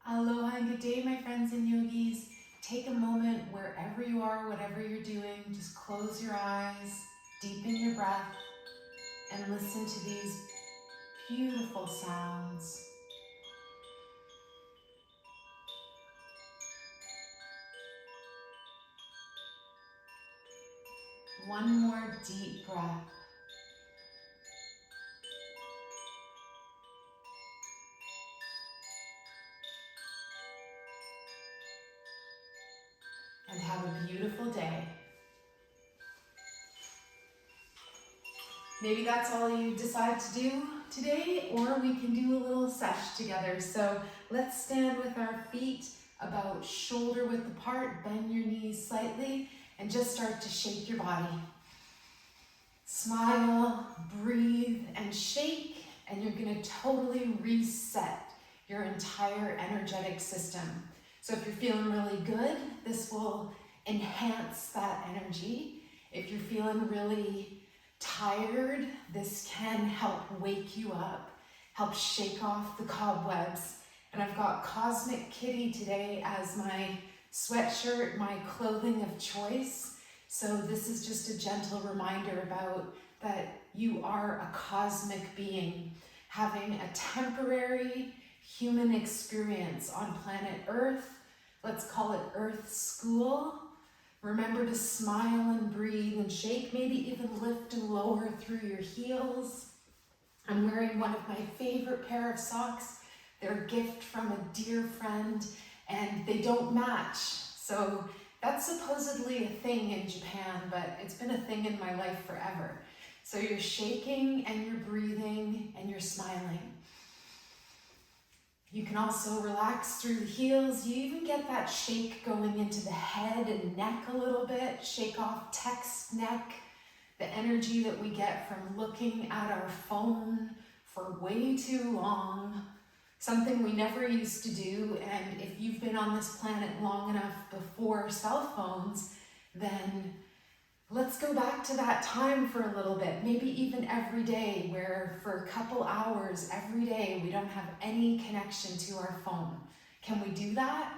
Aloha and good day, my friends and yogis. Take a moment wherever you are, whatever you're doing, just close your eyes, deepen your breath, and listen to these beautiful sounds. One more deep breath. And have a beautiful day. Maybe that's all you decide to do today, or we can do a little sesh together. So let's stand with our feet about shoulder width apart, bend your knees slightly, and just start to shake your body. Smile, breathe, and shake, and you're gonna totally reset your entire energetic system. So if you're feeling really good, this will enhance that energy. If you're feeling really tired, this can help wake you up, help shake off the cobwebs. And I've got Cosmic Kitty today as my sweatshirt, my clothing of choice. So this is just a gentle reminder about that you are a cosmic being having a temporary human experience on planet Earth. Let's call it Earth School. Remember to smile and breathe and shake, maybe even lift and lower through your heels. I'm wearing one of my favorite pair of socks. They're a gift from a dear friend, and they don't match. So that's supposedly a thing in Japan, but it's been a thing in my life forever. So you're shaking and you're breathing and you're smiling. You can also relax through the heels. You even get that shake going into the head and neck a little bit. Shake off text neck, the energy that we get from looking at our phone for way too long. Something we never used to do, and if you've been on this planet long enough before cell phones, then let's go back to that time for a little bit, maybe even every day, where for a couple hours every day we don't have any connection to our phone. Can we do that?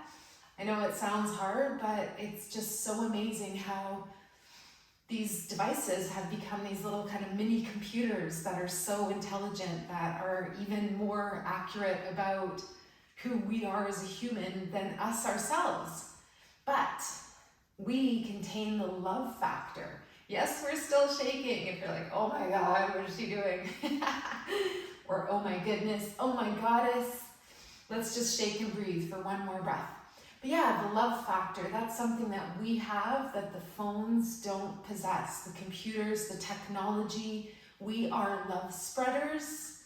I know it sounds hard, but it's just so amazing how these devices have become these little kind of mini computers that are so intelligent, that are even more accurate about who we are as a human than us ourselves. But we contain the love factor. Yes, we're still shaking. If you're like, oh my God, what is she doing? Or oh my goodness, oh my goddess. Let's just shake and breathe for one more breath. But yeah, the love factor, that's something that we have that the phones don't possess. The computers, the technology, we are love spreaders,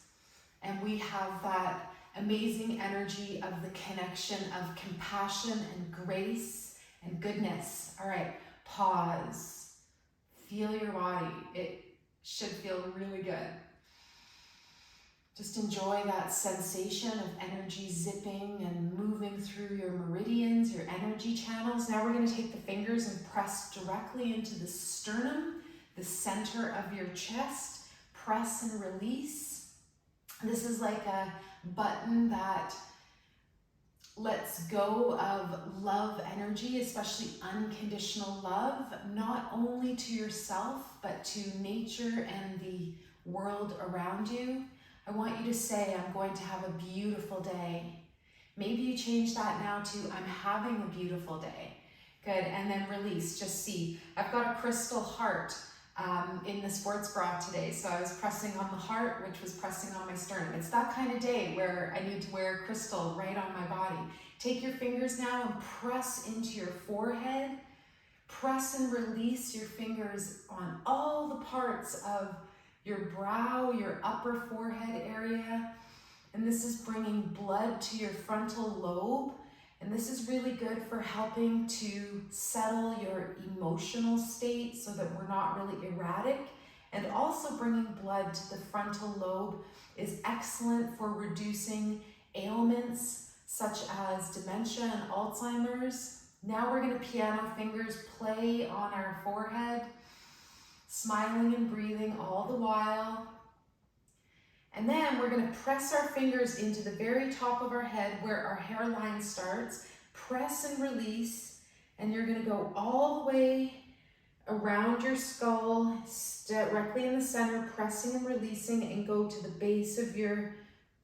and we have that amazing energy of the connection of compassion and grace and goodness. All right, pause. Feel your body. It should feel really good. Just enjoy that sensation of energy zipping and moving through your meridians, your energy channels. Now we're going to take the fingers and press directly into the sternum, the center of your chest. Press and release. This is like a button that lets go of love energy, especially unconditional love, not only to yourself, but to nature and the world around you. I want you to say, I'm going to have a beautiful day. Maybe you change that now to, I'm having a beautiful day. Good, and then release, just see. I've got a crystal heart in the sports bra today, so I was pressing on the heart, which was pressing on my sternum. It's that kind of day where I need to wear crystal right on my body. Take your fingers now and press into your forehead. Press and release your fingers on all the parts of your brow, your upper forehead area. And this is bringing blood to your frontal lobe. And this is really good for helping to settle your emotional state so that we're not really erratic. And also bringing blood to the frontal lobe is excellent for reducing ailments such as dementia and Alzheimer's. Now we're going to piano fingers play on our forehead, smiling and breathing all the while. And then we're gonna press our fingers into the very top of our head where our hairline starts. Press and release, and you're gonna go all the way around your skull, directly in the center, pressing and releasing, and go to the base of your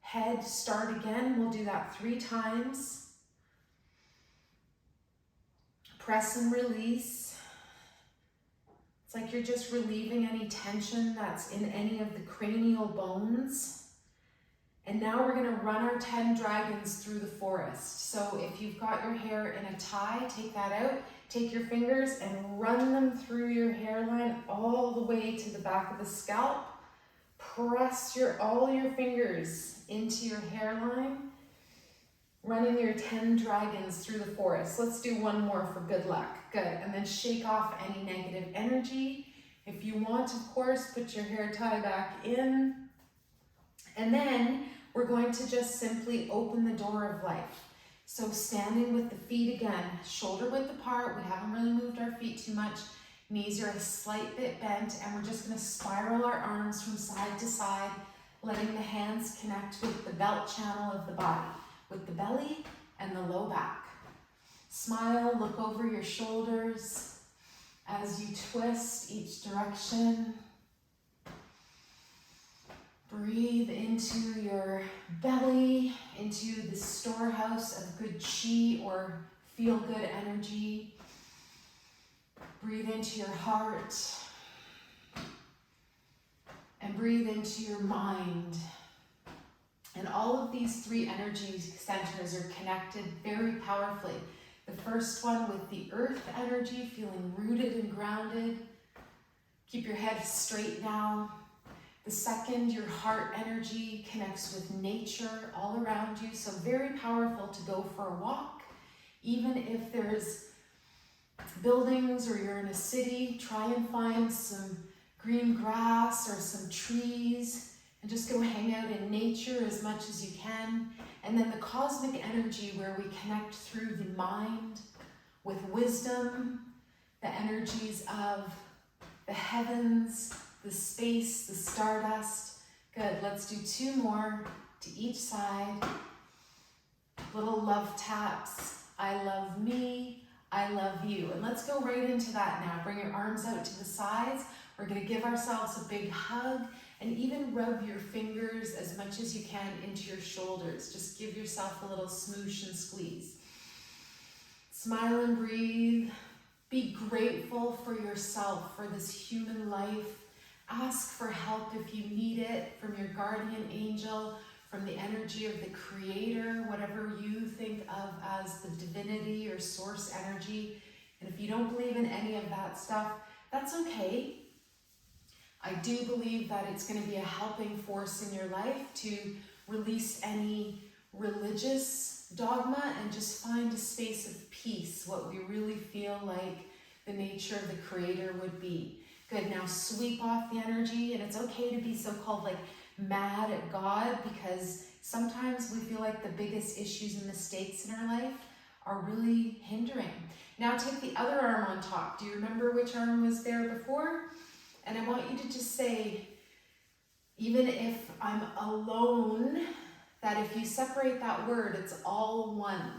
head. Start again. We'll do that 3 times. Press and release. It's like you're just relieving any tension that's in any of the cranial bones. And now we're gonna run our 10 dragons through the forest. So if you've got your hair in a tie, take that out. Take your fingers and run them through your hairline all the way to the back of the scalp. Press all your fingers into your hairline, running your 10 dragons through the forest. Let's do one more for good luck. Good. And then shake off any negative energy. If you want, of course, put your hair tie back in. And then we're going to just simply open the door of life. So standing with the feet again, shoulder width apart. We haven't really moved our feet too much. Knees are a slight bit bent, and we're just going to spiral our arms from side to side, letting the hands connect with the belt channel of the body, with the belly and the low back. Smile, look over your shoulders as you twist each direction. Breathe into your belly, into the storehouse of good chi or feel good energy. Breathe into your heart. And breathe into your mind. And all of these 3 energy centers are connected very powerfully. The first one with the earth energy, feeling rooted and grounded. Keep your head straight now. The second, your heart energy connects with nature all around you. So very powerful to go for a walk. Even if there's buildings or you're in a city, try and find some green grass or some trees and just go hang out in nature as much as you can. And then the cosmic energy where we connect through the mind with wisdom, the energies of the heavens, the space, the stardust. Good, let's do 2 more to each side. Little love taps. I love me, I love you. And let's go right into that now. Bring your arms out to the sides. We're gonna give ourselves a big hug and even rub your fingers as much as you can into your shoulders. Just give yourself a little smoosh and squeeze. Smile and breathe. Be grateful for yourself, for this human life. Ask for help if you need it from your guardian angel, from the energy of the creator, whatever you think of as the divinity or source energy. And if you don't believe in any of that stuff, that's okay. I do believe that it's going to be a helping force in your life to release any religious dogma and just find a space of peace, what we really feel like the nature of the creator would be. Good, now sweep off the energy, and it's okay to be so-called like mad at God, because sometimes we feel like the biggest issues and mistakes in our life are really hindering. Now take the other arm on top. Do you remember which arm was there before? And I want you to just say, even if I'm alone, that if you separate that word, it's all one.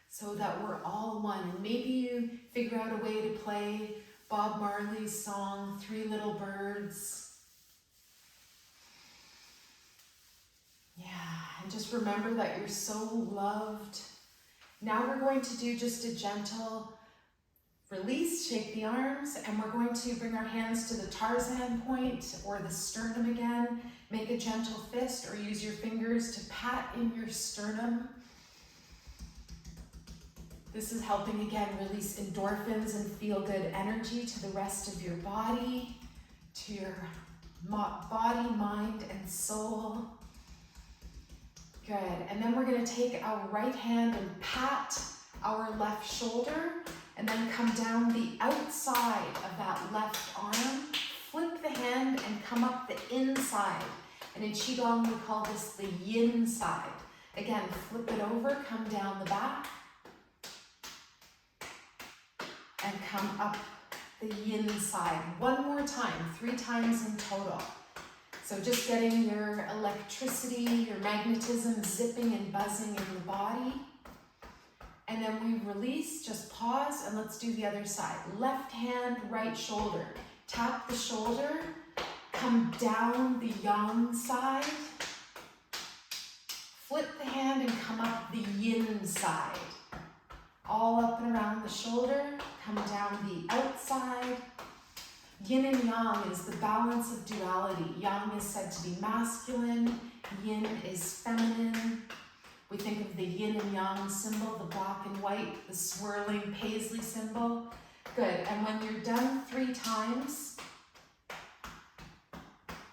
So that we're all one. And maybe you figure out a way to play Bob Marley's song, 3 Little Birds. Yeah, and just remember that you're so loved. Now we're going to do just a gentle release, shake the arms, and we're going to bring our hands to the Tarzan point or the sternum again. Make a gentle fist or use your fingers to pat in your sternum. This is helping again release endorphins and feel good energy to the rest of your body, to your body, mind, and soul. Good, and then we're gonna take our right hand and pat our left shoulder, and then come down the outside of that left arm, flip the hand and come up the inside. And in QiGong, we call this the yin side. Again, flip it over, come down the back, and come up the yin side. One more time, 3 times in total. So just getting your electricity, your magnetism zipping and buzzing in the body. And then we release, just pause, and let's do the other side. Left hand, right shoulder. Tap the shoulder, come down the yang side. Flip the hand and come up the yin side. All up and around the shoulder, come down the outside. Yin and yang is the balance of duality. Yang is said to be masculine, yin is feminine. We think of the yin and yang symbol, the black and white, the swirling paisley symbol. Good, and when you're done 3 times,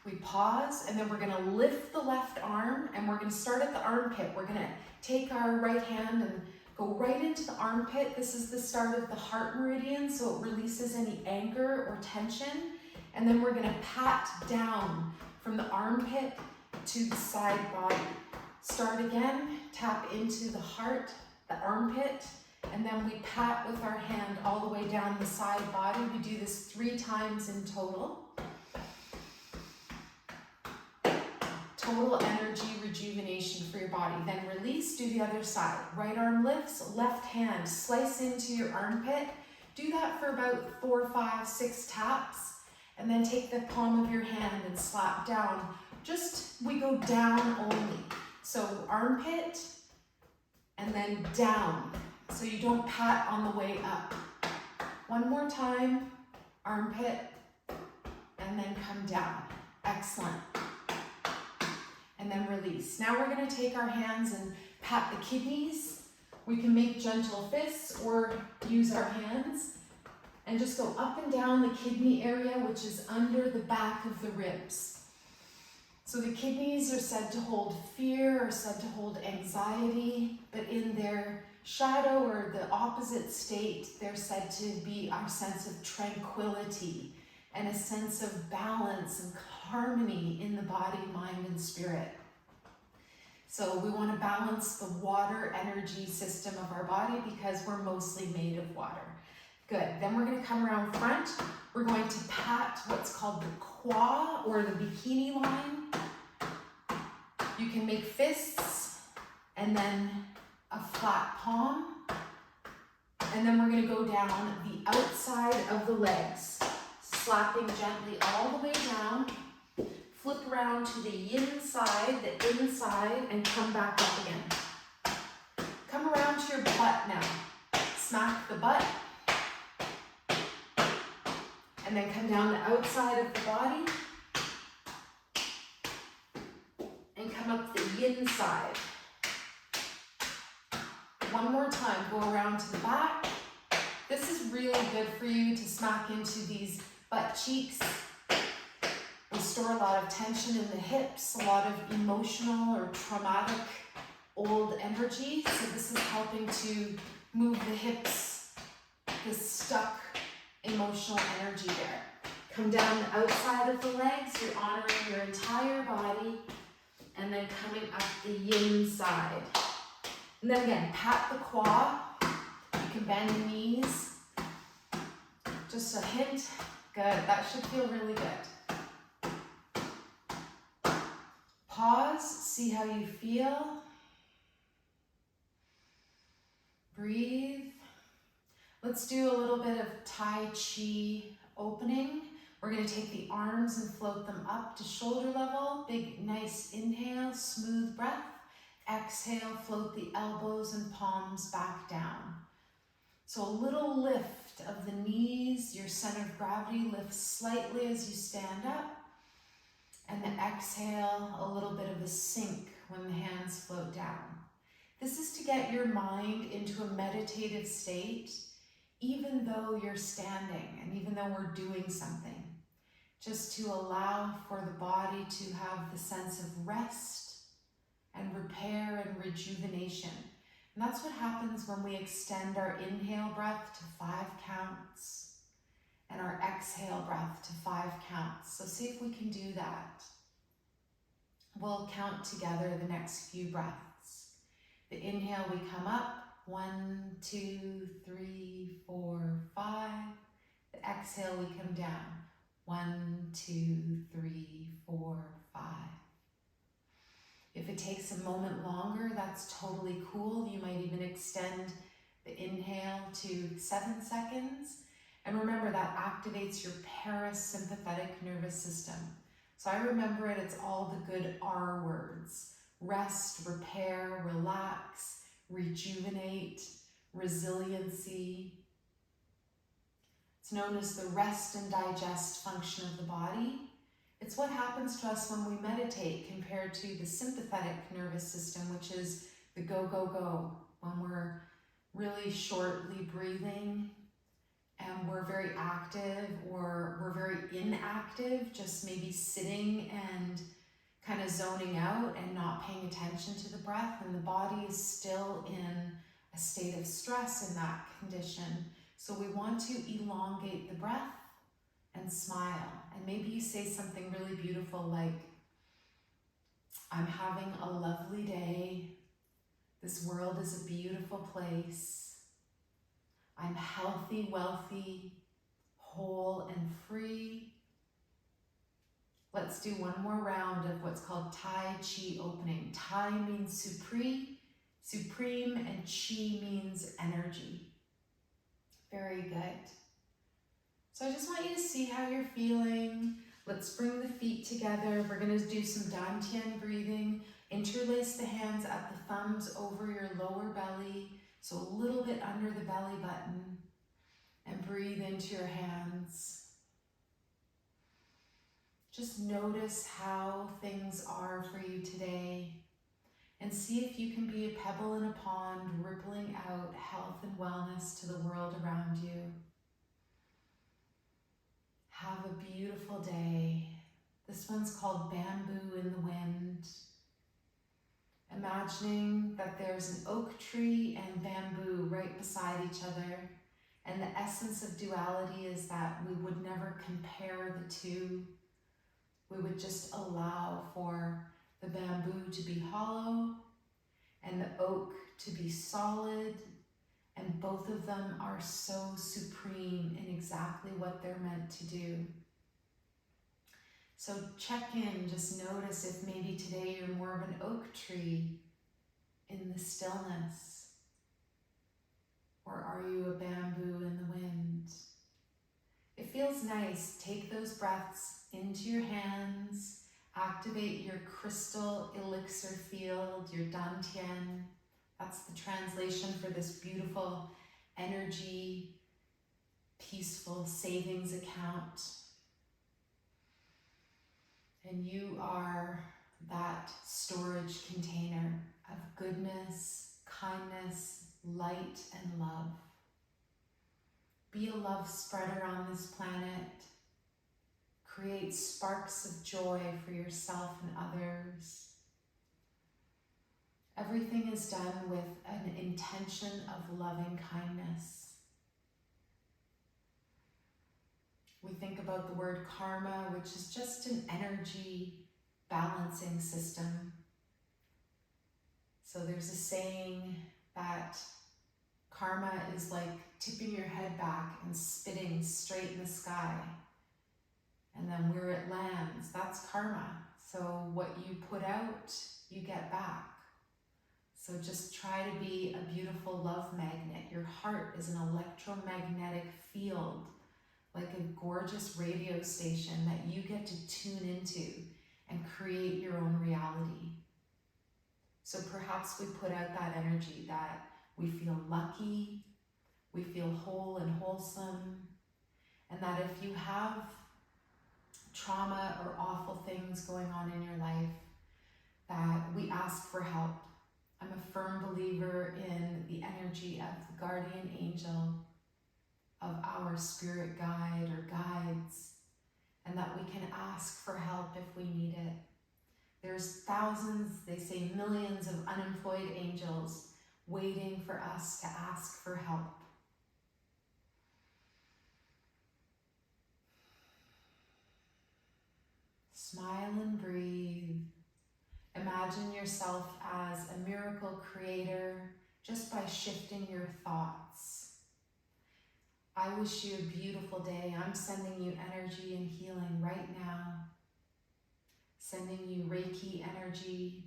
we pause, and then we're gonna lift the left arm, and we're gonna start at the armpit. We're gonna take our right hand and go right into the armpit. This is the start of the heart meridian, so it releases any anger or tension. And then we're gonna pat down from the armpit to the side body. Start again, tap into the heart, the armpit, and then we pat with our hand all the way down the side body. We do this 3 times in total. Total energy rejuvenation for your body. Then release, do the other side. Right arm lifts, left hand, slice into your armpit. Do that for about 4, 5, 6 taps. And then take the palm of your hand and slap down. We go down only. So armpit, and then down. So you don't pat on the way up. One more time, armpit, and then come down. Excellent. And then release. Now we're gonna take our hands and pat the kidneys. We can make gentle fists or use our hands and just go up and down the kidney area, which is under the back of the ribs. So the kidneys are said to hold fear or said to hold anxiety, but in their shadow or the opposite state, they're said to be our sense of tranquility and a sense of balance and harmony in the body, mind, and spirit. So we want to balance the water energy system of our body because we're mostly made of water. Good. Then we're going to come around front. We're going to pat what's called the qua or the bikini line. You can make fists and then a flat palm. And then we're going to go down the outside of the legs, slapping gently all the way down. Flip around to the yin side, the inside, and come back up again. Come around to your butt now. Smack the butt. And then come down the outside of the body. And come up the yin side. One more time, go around to the back. This is really good for you to smack into these butt cheeks. We store a lot of tension in the hips, a lot of emotional or traumatic old energy. So this is helping to move the hips, the stuck emotional energy there. Come down the outside of the legs, you're honoring your entire body, and then coming up the yin side. And then again, pat the qua. You can bend the knees. Just a hint. Good, that should feel really good. Pause, see how you feel. Breathe. Let's do a little bit of Tai Chi opening. We're going to take the arms and float them up to shoulder level. Big, nice inhale, smooth breath. Exhale, float the elbows and palms back down. So a little lift of the knees, your center of gravity lifts slightly as you stand up. And then exhale, a little bit of a sink when the hands float down. This is to get your mind into a meditative state, even though you're standing and even though we're doing something. Just to allow for the body to have the sense of rest and repair and rejuvenation. And that's what happens when we extend our inhale breath to 5 counts and our exhale breath to 5 counts. So see if we can do that. We'll count together the next few breaths. The inhale, we come up, 1, 2, 3, 4, 5. The exhale, we come down, 1, 2, 3, 4, 5. If it takes a moment longer, that's totally cool. You might even extend the inhale to 7 seconds. And remember, that activates your parasympathetic nervous system. So I remember it, it's all the good R words. Rest, repair, relax, rejuvenate, resiliency. It's known as the rest and digest function of the body. It's what happens to us when we meditate compared to the sympathetic nervous system, which is the go, go, go, when we're really shortly breathing and we're very active or we're very inactive, just maybe sitting and kind of zoning out and not paying attention to the breath, and the body is still in a state of stress in that condition. So we want to elongate the breath and smile. And maybe you say something really beautiful like, I'm having a lovely day. This world is a beautiful place. I'm healthy, wealthy, whole, and free. Let's do one more round of what's called Tai Chi opening. Tai means supreme, and Chi means energy. Very good. So I just want you to see how you're feeling. Let's bring the feet together. We're going to do some dantian breathing. Interlace the hands at the thumbs over your lower belly, so a little bit under the belly button, and breathe into your hands. Just notice how things are for you today, and see if you can be a pebble in a pond, rippling out health and wellness to the world around you. Have a beautiful day. This one's called Bamboo in the Wind. Imagining that there's an oak tree and bamboo right beside each other, and the essence of duality is that we would never compare the two. We would just allow for the bamboo to be hollow and the oak to be solid, and both of them are so supreme in exactly what they're meant to do. So check in, just notice if maybe today you're more of an oak tree in the stillness, or are you a bamboo in the wind? It feels nice. Take those breaths into your hands, activate your crystal elixir field, your dantian. That's the translation for this beautiful energy, peaceful savings account. And you are that storage container of goodness, kindness, light, and love. Be a love spreader on this planet. Create sparks of joy for yourself and others. Everything is done with an intention of loving kindness. We think about the word karma, which is just an energy balancing system. So there's a saying that karma is like tipping your head back and spitting straight in the sky. And then where it lands, that's karma. So what you put out, you get back. So just try to be a beautiful love magnet. Your heart is an electromagnetic field, like a gorgeous radio station that you get to tune into and create your own reality. So perhaps we put out that energy that we feel lucky, we feel whole and wholesome, and that if you have trauma or awful things going on in your life, that we ask for help. I'm a firm believer in the energy of the guardian angel, of our spirit guide or guides, and that we can ask for help if we need it. There's thousands, they say millions of unemployed angels waiting for us to ask for help. Smile and breathe. Imagine yourself as a miracle creator just by shifting your thoughts. I wish you a beautiful day. I'm sending you energy and healing right now. Sending you Reiki energy.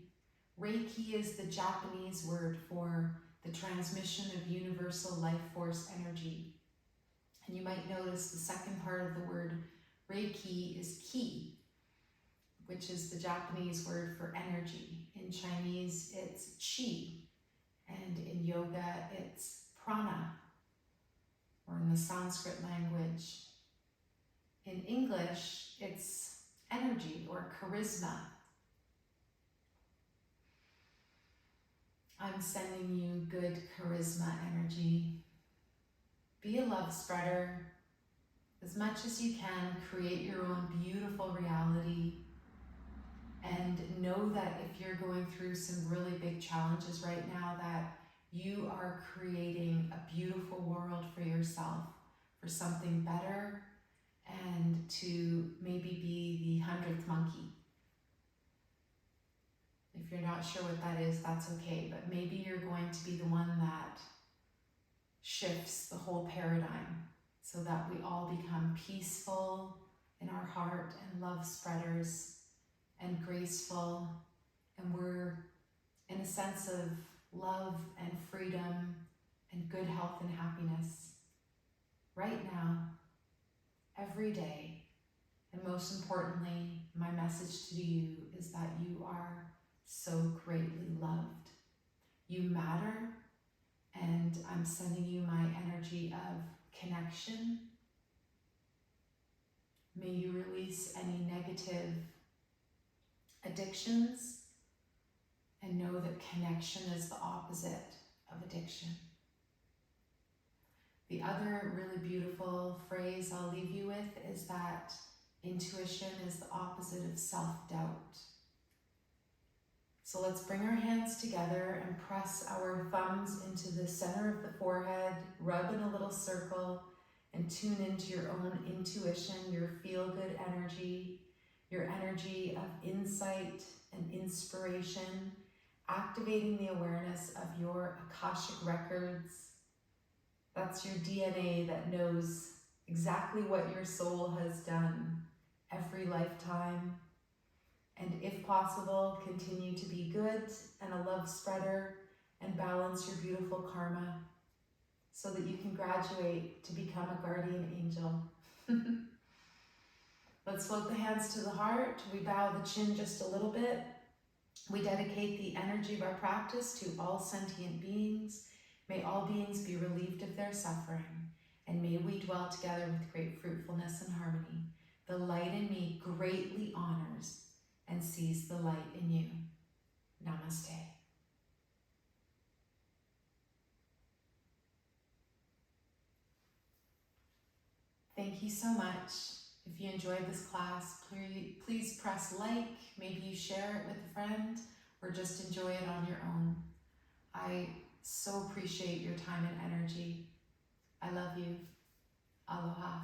Reiki is the Japanese word for the transmission of universal life force energy. And you might notice the second part of the word Reiki is ki, which is the Japanese word for energy. In Chinese, it's qi, and in yoga, it's prana, or in the Sanskrit language. In English, it's energy or charisma. I'm sending you good charisma energy. Be a love spreader. As much as you can, create your own beautiful reality. And know that if you're going through some really big challenges right now, that you are creating a beautiful world for yourself, for something better, and to maybe be the 100th monkey. If you're not sure what that is, that's okay, but maybe you're going to be the one that shifts the whole paradigm so that we all become peaceful in our heart and love spreaders and graceful, and we're in a sense of love and freedom and good health and happiness right now, every day. And most importantly, my message to you is that you are so greatly loved. You matter, and I'm sending you my energy of connection. May you release any negative addictions and know that connection is the opposite of addiction. The other really beautiful phrase I'll leave you with is that intuition is the opposite of self-doubt. So let's bring our hands together and press our thumbs into the center of the forehead, rub in a little circle, and tune into your own intuition, your feel-good energy, your energy of insight and inspiration, activating the awareness of your Akashic records. That's your DNA that knows exactly what your soul has done every lifetime. And if possible, continue to be good and a love spreader and balance your beautiful karma so that you can graduate to become a guardian angel. Let's float the hands to the heart. We bow the chin just a little bit. We dedicate the energy of our practice to all sentient beings. May all beings be relieved of their suffering, and may we dwell together with great fruitfulness and harmony. The light in me greatly honors and sees the light in you. Namaste. Thank you so much. If you enjoyed this class, please press like, maybe you share it with a friend, or just enjoy it on your own. I so appreciate your time and energy. I love you. Aloha.